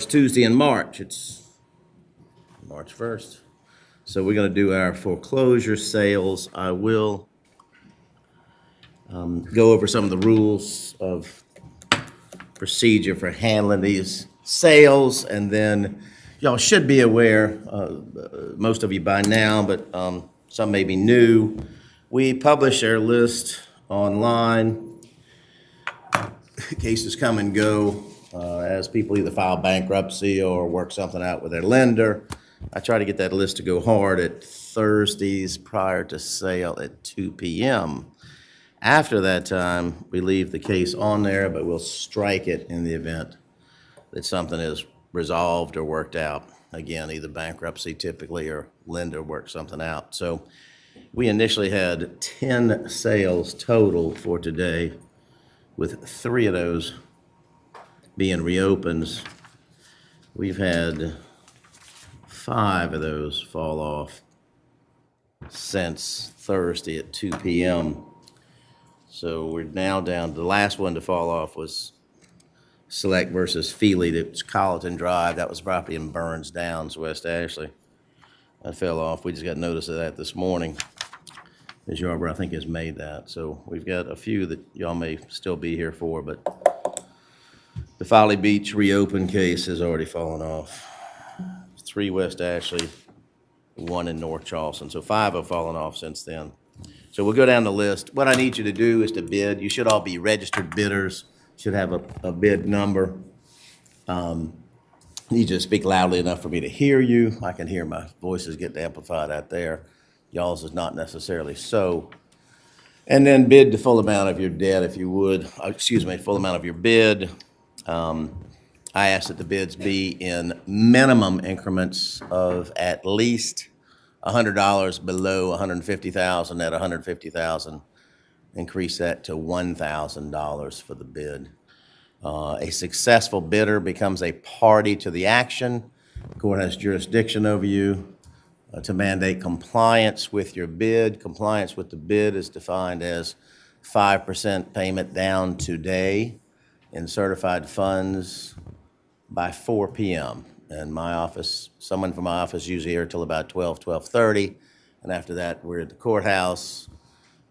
Tuesday in March. It's March 1st. So we're going to do our foreclosure sales. I will go over some of the rules of procedure for handling these sales, and then y'all should be aware, most of you by now, but some may be new. We publish our list online. Cases come and go as people either file bankruptcy or work something out with their lender. I try to get that list to go hard at Thursdays prior to sale at 2 p.m. After that time, we leave the case on there, but we'll strike it in the event that something is resolved or worked out. Again, either bankruptcy typically or lender works something out. So we initially had 10 sales total for today, with 3 of those being reopens. We've had 5 of those fall off since Thursday at 2 p.m. So we're now down, the last one to fall off was Select versus Feely. It's Colleton Drive. That was property in Burns Downs, West Ashley. That fell off. We just got notice of that this morning. Ms. Yarborough, I think, has made that. So we've got a few that y'all may still be here for, but the Folly Beach reopen case has already fallen off. 3 West Ashley, 1 in North Charleston. So 5 have fallen off since then. So we'll go down the list. What I need you to do is to bid. You should all be registered bidders, should have a bid number. You need to speak loudly enough for me to hear you. I can hear my voices get amplified out there. Y'all's is not necessarily so. And then bid the full amount of your debt if you would. Full amount of your bid. I ask that the bids be in minimum increments of at least $100 below $150,000. At $150,000, increase that to $1,000 for the bid. A successful bidder becomes a party to the action. The court has jurisdiction over you to mandate compliance with your bid. Compliance with the bid is defined as 5% payment down today in certified funds by 4 p.m. And my office, someone from my office usually here till about 12:30. And after that, we're at the courthouse,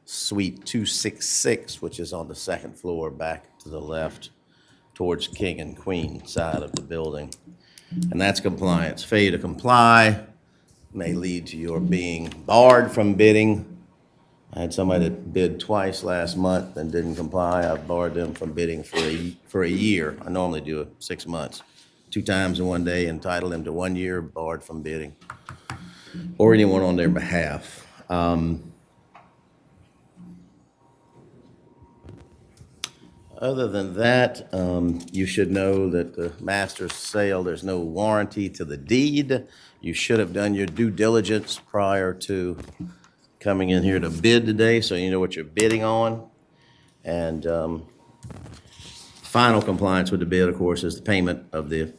suite 266, which is on the second floor back to the left towards King and Queen side of the building. And that's compliance. Failure to comply may lead to your being barred from bidding. I had somebody that bid twice last month and didn't comply. I've barred them from bidding for a year. I normally do it 6 months. 2 times in one day, entitle them to 1 year, barred from bidding, or anyone on their behalf. Other than that, you should know that the master's sale, there's no warranty to the deed. You should have done your due diligence prior to coming in here to bid today, so you know what you're bidding on. And final compliance with the bid, of course, is the payment of the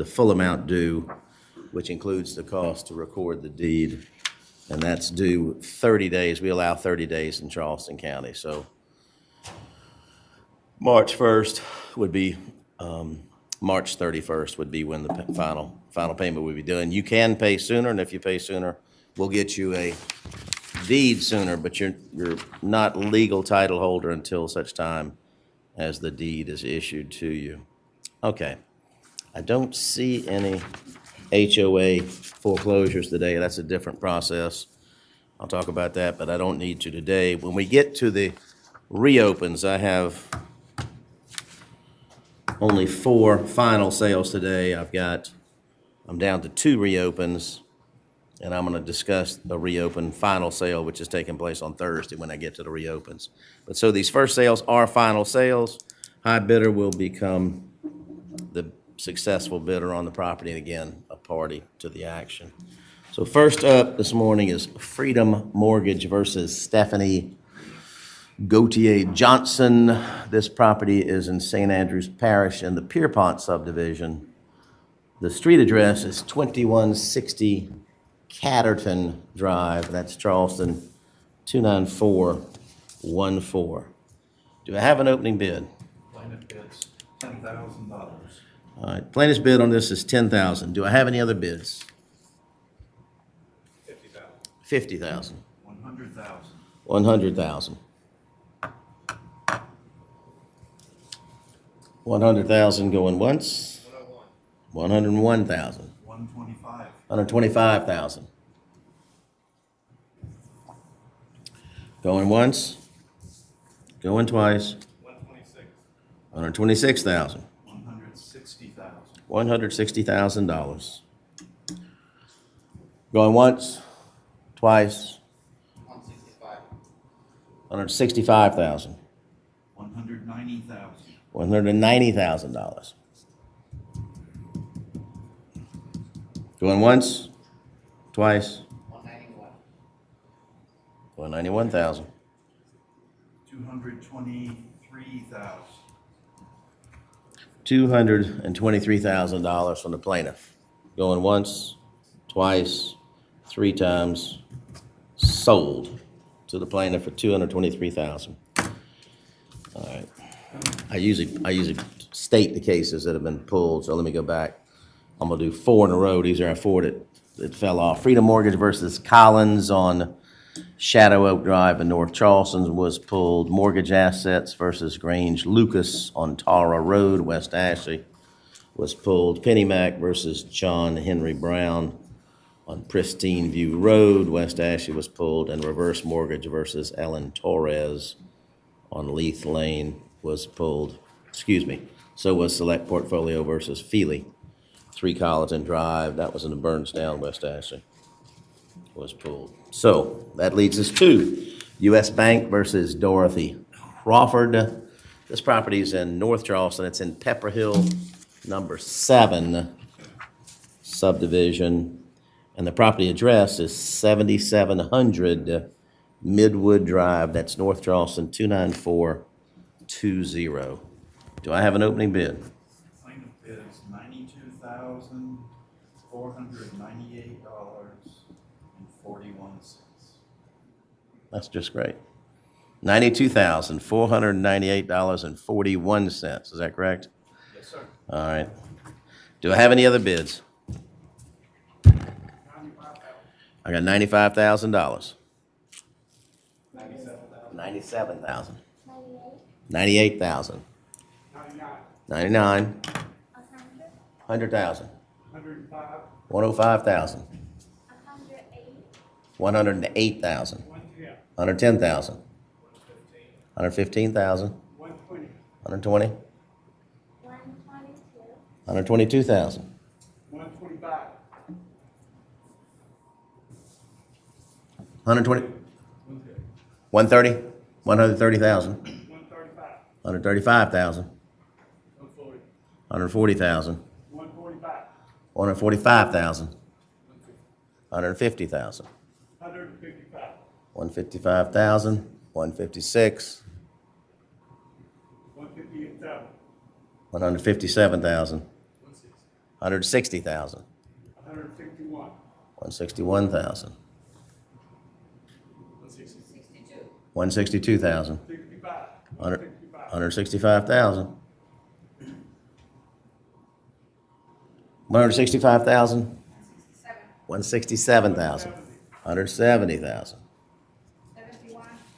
full amount due, which includes the cost to record the deed, and that's due 30 days. We allow 30 days in Charleston County, so March 1st would be, March 31st would be when the final payment would be done. You can pay sooner, and if you pay sooner, we'll get you a deed sooner, but you're not legal title holder until such time as the deed is issued to you. Okay. I don't see any HOA foreclosures today. That's a different process. I'll talk about that, but I don't need to today. When we get to the reopens, I have only 4 final sales today. I'm down to 2 reopens, and I'm going to discuss the reopen final sale, which is taking place on Thursday when I get to the reopens. But so these first sales are final sales. High bidder will become the successful bidder on the property, and again, a party to the action. So first up this morning is Freedom Mortgage versus Stephanie Gautier Johnson. This property is in St. Andrews Parish in the Pierpont subdivision. The street address is 2160 Catterton Drive. That's Charleston 29414. Do I have an opening bid? Plaintiff bids $10,000. All right, plaintiff's bid on this is $10,000. Do I have any other bids? 50,000. 100,000. 100,000. 100,000 going once. 101,000. 125. 125,000. Going once. Going twice. 126,000. 160,000. $160,000. Going once, twice. 165,000. 190,000. $190,000. Going once, twice. 191,000. 223,000. $223,000 from the plaintiff. Going once, twice, 3 times, sold to the plaintiff for $223,000. All right. I usually state the cases that have been pulled, so let me go back. I'm gonna do 4 in a row. These are our 4 that fell off. Freedom Mortgage versus Collins on Shadow Oak Drive in North Charleston was pulled. Mortgage Assets versus Grange Lucas on Tara Road, West Ashley, was pulled. Pennymac versus John Henry Brown on Pristine View Road, West Ashley, was pulled. And Reverse Mortgage versus Ellen Torres on Leith Lane was pulled. Excuse me. So was Select Portfolio versus Feely, 3 Colleton Drive. That was in the Burnsdown, West Ashley, was pulled. So that leads us to U.S. Bank versus Dorothy Crawford. This property is in North Charleston. It's in Pepper Hill, number 7 subdivision. And the property address is 7700 Midwood Drive. That's North Charleston, 29420. Do I have an opening bid? Plaintiff bids $92,498.41. That's just great. $92,498.41. Is that correct? Yes, sir. All right. Do I have any other bids? I got $95,000. 97,000. 98,000. 99. 100,000. 105,000. 108,000. 110,000. 115,000. 120. 122,000. 120. 130. 130,000. 135,000. 140,000. 145,000. 150,000. 155,000. 156. 157,000. 160,000. 161,000. 162,000. 165,000. 165,000. 167,000. 170,000.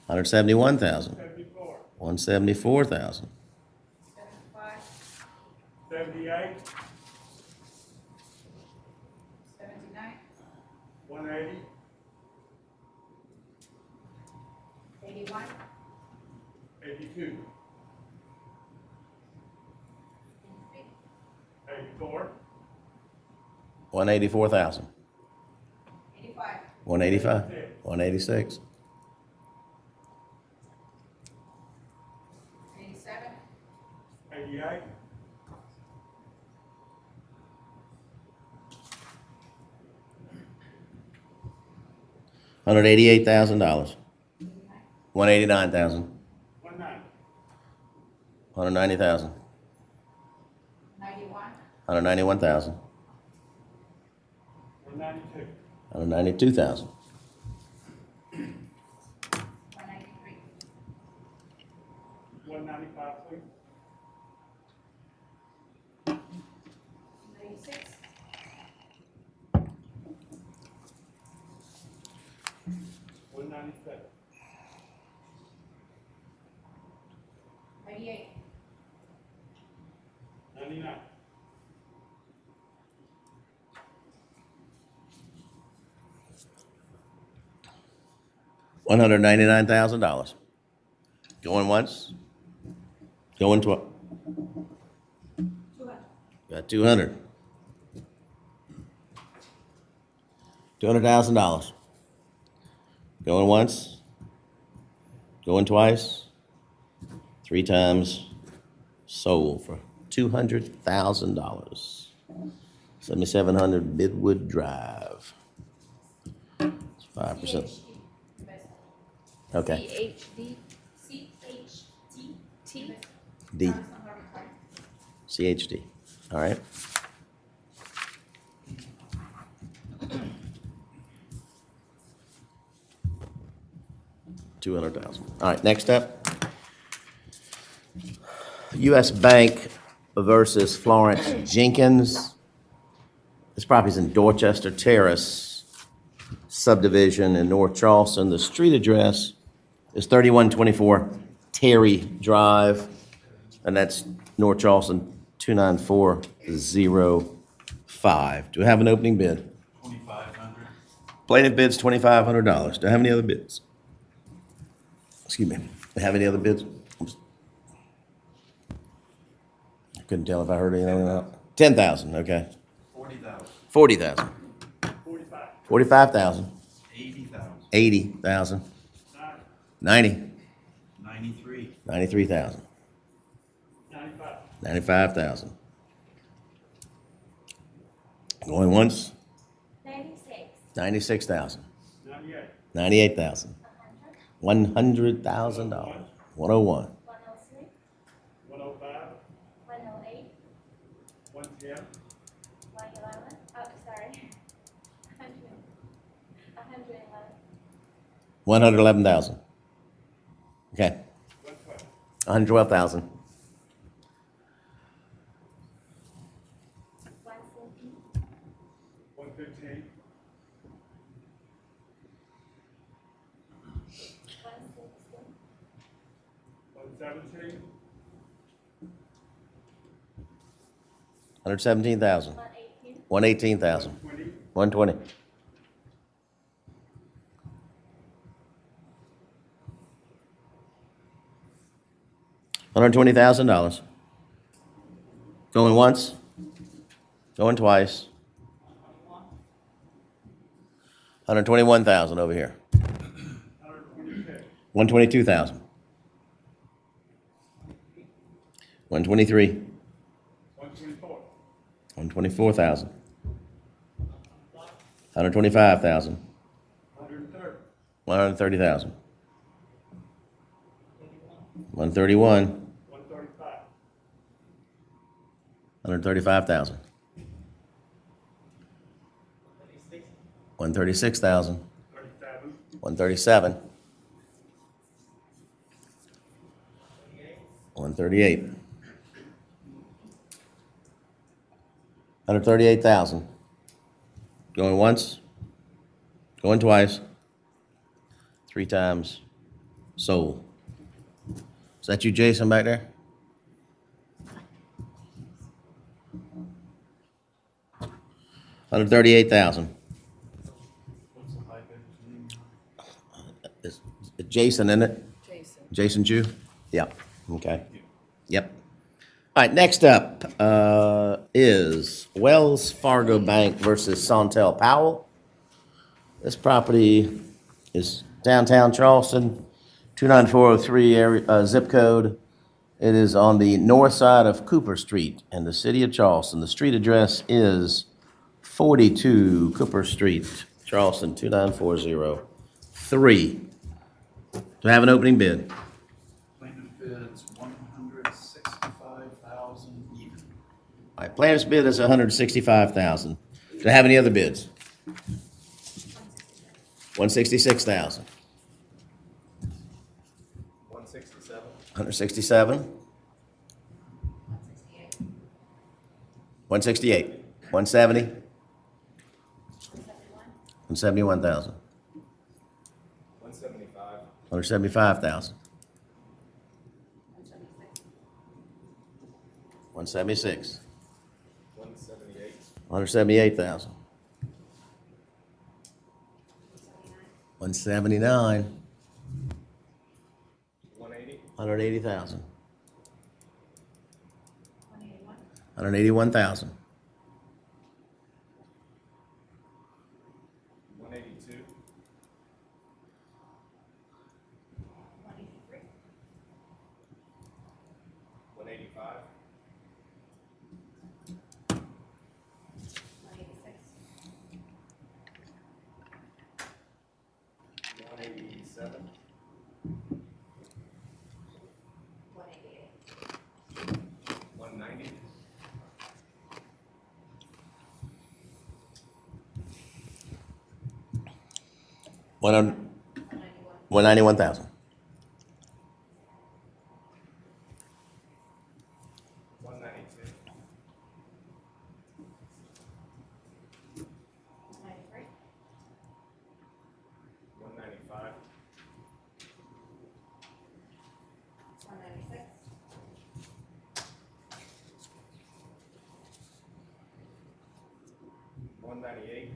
171,000. 174,000. 78. 180. 82. 84. 184,000. 185. 186. 88. $188,000. 189,000. 190. 190,000. 191,000. 192. 192,000. 195, please. 97. 88. 99. $199,000. Going once? Going twice? 200. Got 200. $200,000. Going once? Going twice? 3 times. Sold for $200,000. 7700 Midwood Drive. It's 5%. Okay. CHD. D. CHD. All right. $200,000. All right. Next up, U.S. Bank versus Florence Jenkins. This property's in Dorchester Terrace subdivision in North Charleston. The street address is 3124 Terry Drive, and that's North Charleston 29405. Do we have an opening bid? $2,500. Plaintiff bids $2,500. Do I have any other bids? Excuse me. Do I have any other bids? I couldn't tell if I heard anything else. 10,000. Okay. 40,000. 40,000. 45. 45,000. 80,000. 80,000. 90. 90. 93. 93,000. 95. 95,000. Going once? 96. 96,000. 98. 98,000. $100,000. 101. 103. 105. 108. 110. 111. Oh, sorry. 100. 111. 111,000. Okay. 112. 112,000. 114. 115. 116. 117. 117,000. 118. 118,000. 120. 120. $120,000. Going once? Going twice? 121,000 over here. 126. 122,000. 123. 124. 124,000. 125,000. 130. 130,000. 131. 135. 135,000. 136,000. 37. 137. 138. 138,000. Going once? Going twice? 3 times. Sold. Is that you, Jason, back there? $138,000. What's the high bidder's name? It's Jason, isn't it? Jason. Jason Jew? Yeah, okay. Yep. All right, next up is Wells Fargo Bank versus Santel Powell. This property is downtown Charleston, 29403 area, zip code. It is on the north side of Cooper Street in the city of Charleston. The street address is 42 Cooper Street, Charleston, 29403. Do I have an opening bid? Plaintiff bids $165,000 even. All right, plaintiff's bid is $165,000. Do I have any other bids? $166,000. 167. 167. 168. 170. 171,000. 171. 175,000. 176. 178. 178,000. 179. 180. 180,000. 181. 181,000. 182. 183. 185. 186. 187. 188. 190. 191,000. 192. 193. 195. 196. 198.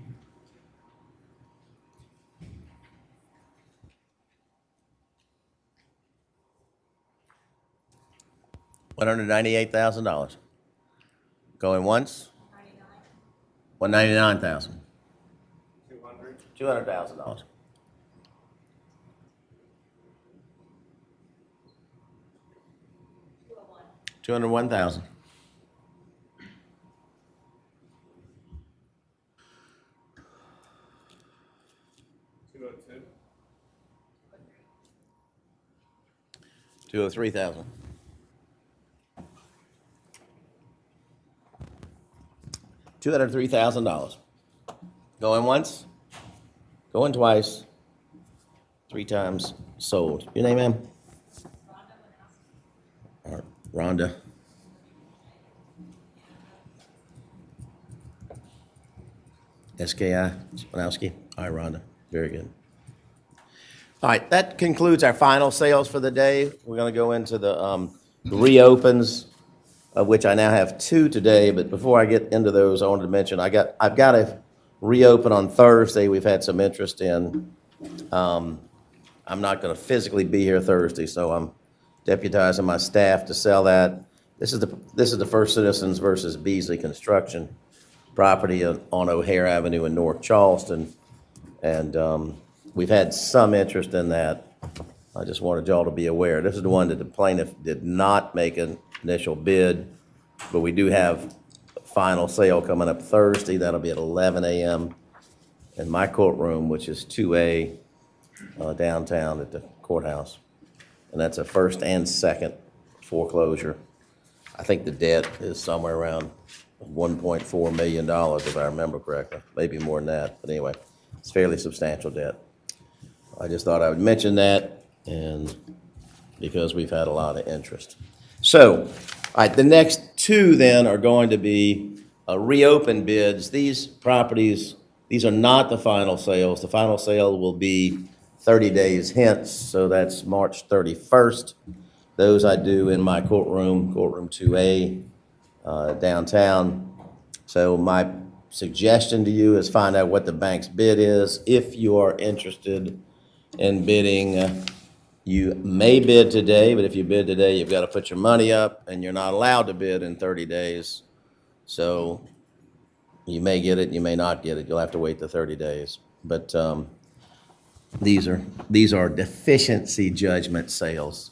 198,000. Going once? 99. 199,000. 200. $200,000. 201. 201,000. 202. 203,000. 203,000. Going once? Going twice? 3 times sold. Your name, ma'am? Rhonda. S.K.I. Spanowski. All right, Rhonda. Very good. All right, that concludes our final sales for the day. We're going to go into the reopens, of which I now have 2 today. But before I get into those, I wanted to mention I've got a reopen on Thursday. We've had some interest in. I'm not going to physically be here Thursday, so I'm deputizing my staff to sell that. This is the First Citizens versus Beasley Construction property on O'Hare Avenue in North Charleston, and we've had some interest in that. I just wanted y'all to be aware. This is the one that the plaintiff did not make an initial bid, but we do have a final sale coming up Thursday. That'll be at 11 a.m. in my courtroom, which is 2A downtown at the courthouse. And that's a first and second foreclosure. I think the debt is somewhere around $1.4 million, if I remember correctly, maybe more than that. But anyway, it's fairly substantial debt. I just thought I would mention that, and because we've had a lot of interest. So, all right, the next 2 then are going to be reopen bids. These properties, these are not the final sales. The final sale will be 30 days hence, so that's March 31st. Those I do in my courtroom 2A, downtown. So my suggestion to you is find out what the bank's bid is. If you are interested in bidding, you may bid today, but if you bid today, you've got to put your money up, and you're not allowed to bid in 30 days. So you may get it, you may not get it. You'll have to wait the 30 days. But these are deficiency judgment sales.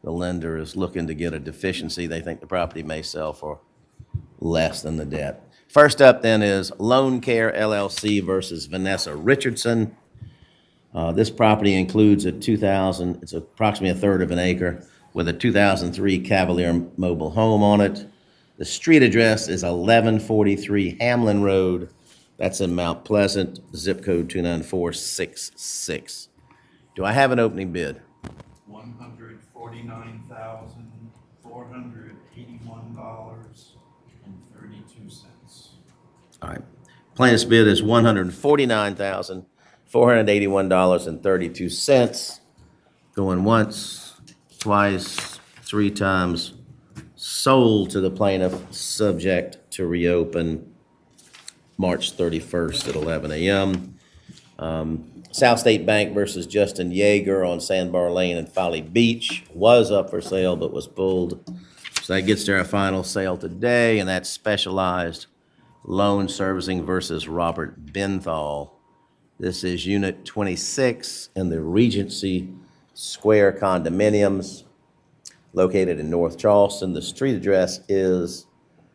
The lender is looking to get a deficiency. They think the property may sell for less than the debt. First up then is Loan Care LLC versus Vanessa Richardson. This property includes it's approximately a third of an acre with a 2003 Cavalier mobile home on it. The street address is 1143 Hamlin Road. That's in Mount Pleasant, zip code 29466. Do I have an opening bid? $149,481.32. All right. Plaintiff's bid is $149,481.32. Going once, twice, three times. Sold to the plaintiff, subject to reopen March 31st at 11 a.m. South State Bank versus Justin Yeager on Sandbar Lane in Folly Beach was up for sale but was pulled. So that gets to our final sale today, and that's Specialized Loan Servicing versus Robert Benthal. This is Unit 26 in the Regency Square condominiums located in North Charleston. The street address is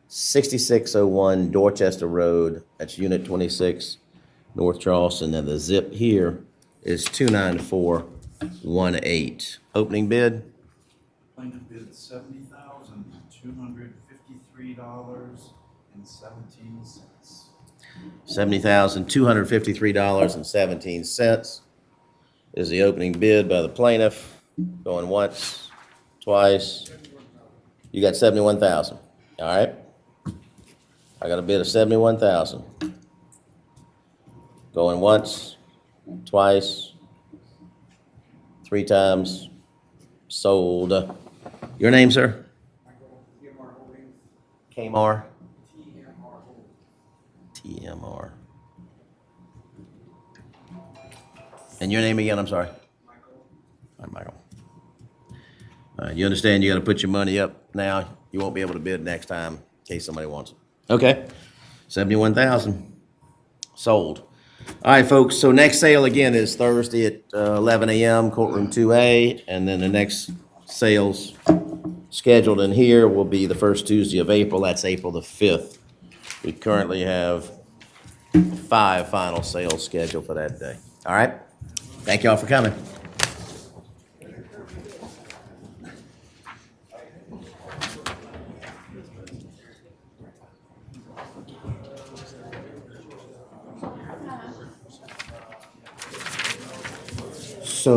6601 Dorchester Road. That's Unit 26, North Charleston. And the zip here is 29418. Opening bid? Plaintiff bid $70,253.17. $70,253.17 is the opening bid by the plaintiff. Going once, twice. You got 71,000. All right. I got a bid of 71,000. Going once, twice, three times. Sold. Your name, sir? Kmar. TMR. And your name again, I'm sorry? All right, Michael. You understand you got to put your money up now. You won't be able to bid next time in case somebody wants it. Okay. 71,000. Sold. All right, folks. So next sale again is Thursday at 11 a.m., courtroom 2A. And then the next sales scheduled in here will be the first Tuesday of April. That's April the 5th. We currently have 5 final sales scheduled for that day. All right. Thank y'all for coming.